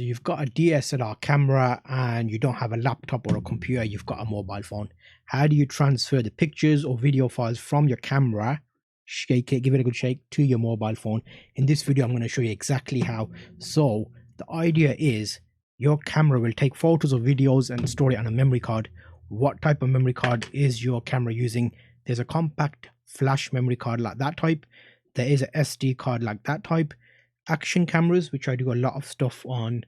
So you've got a DSLR camera and you don't have a laptop or a computer, you've got a mobile phone. How do you transfer the pictures or video files from your camera, shake it, give it a good shake, to your mobile phone? In this video, I'm going to show you exactly how. So the idea is your camera will take photos or videos and store it on a memory card. What type of memory card is your camera using? There's a compact flash memory card like that type. There is a SD card like that type. Action cameras, which I do a lot of stuff on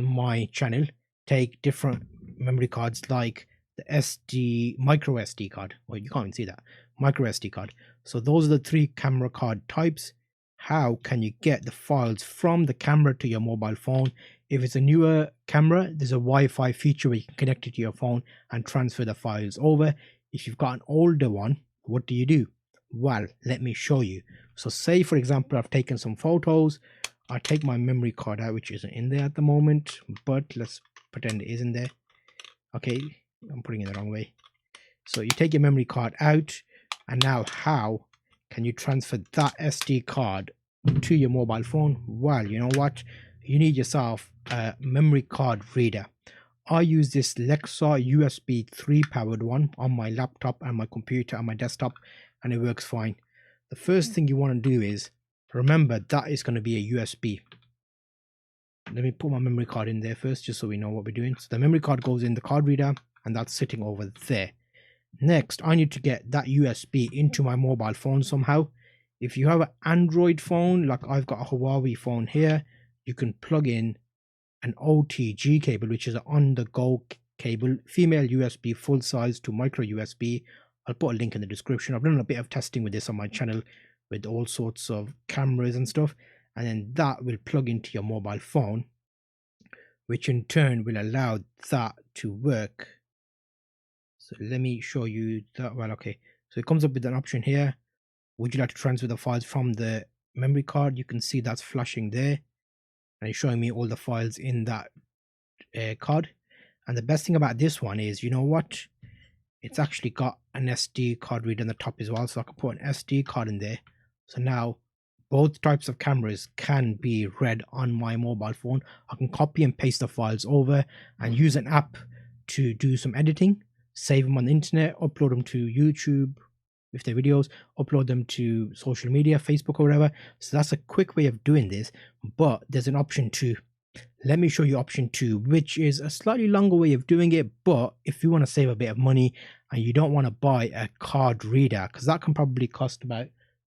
my channel, take different memory cards like the SD micro SD card. Well, you can't even see that micro SD card. So those are the three camera card types. How can you get the files from the camera to your mobile phone? If it's a newer camera, there's a Wi-Fi feature where you can connect it to your phone and transfer the files over. If you've got an older one, what do you do? Well, let me show you. So say for example, I've taken some photos. I take my memory card out, which isn't in there at the moment, but let's pretend it is in there. Okay, I'm putting it the wrong way. So you take your memory card out, and now how can you transfer that SD card to your mobile phone? Well, you know what? You need yourself a memory card reader. I use this Lexar USB 3 powered one on my laptop and my computer and my desktop, and it works fine. The first thing you want to do is remember that is going to be a USB. Let me put my memory card in there first, just so we know what we're doing. So the memory card goes in the card reader, and that's sitting over there. Next, I need to get that USB into my mobile phone somehow. If you have an Android phone, like I've got a Huawei phone here, you can plug in an OTG cable, which is an on-the-go cable, female USB full size to micro USB. I'll put a link in the description. I've done a bit of testing with this on my channel with all sorts of cameras and stuff, and then that will plug into your mobile phone, which in turn will allow that to work. So let me show you that. Well, okay, so it comes up with an option here. Would you like to transfer the files from the memory card? You can see that's flashing there, and it's showing me all the files in that card. And the best thing about this one is, you know what, it's actually got an SD card reader on the top as well, so I can put an SD card in there. So now both types of cameras can be read on my mobile phone. I can copy and paste the files over and use an app to do some editing, save them on the internet, upload them to YouTube if they're videos, upload them to social media, Facebook or whatever. So that's a quick way of doing this, but there's an option 2. Let me show you option 2, which is a slightly longer way of doing it. But if you want to save a bit of money and you don't want to buy a card reader, because that can probably cost about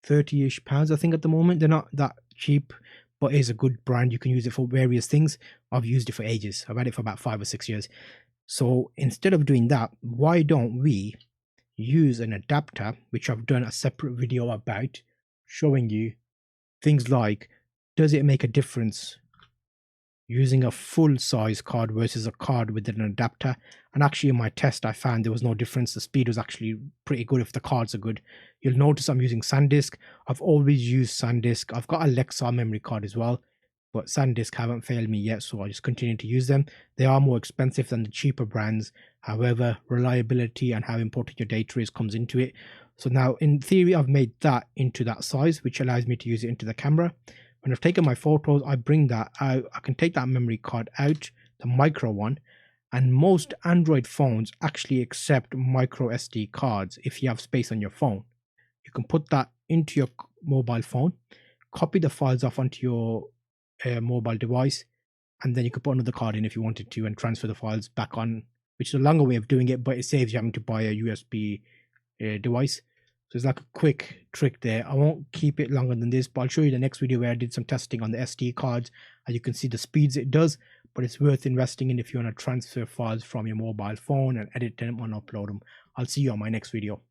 30-ish pounds, I think at the moment. They're not that cheap, but it's a good brand. You can use it for various things. I've used it for ages. I've had it for about 5 or 6 years. So instead of doing that, why don't we use an adapter, which I've done a separate video about, showing you things like, does it make a difference using a full size card versus a card with an adapter? And actually in my test I found there was no difference. The speed was actually pretty good if the cards are good. You'll notice I'm using SanDisk. I've always used SanDisk. I've got a Lexar memory card as well, but SanDisk haven't failed me yet, so I just continue to use them. They are more expensive than the cheaper brands. However, reliability and how important your data is comes into it. So now in theory I've made that into that size, which allows me to use it into the camera. When I've taken my photos, I bring that out. I can take that memory card out, the micro one, and most Android phones actually accept micro SD cards. If you have space on your phone, you can put that into your mobile phone, copy the files off onto your mobile device, and then you could put another card in if you wanted to and transfer the files back on, which is a longer way of doing it, but it saves you having to buy a USB device. So it's like a quick trick there. I won't keep it longer than this, but I'll show you the next video where I did some testing on the SD cards, and you can see the speeds it does. But it's worth investing in if you want to transfer files from your mobile phone and edit them and upload them. I'll see you on my next video.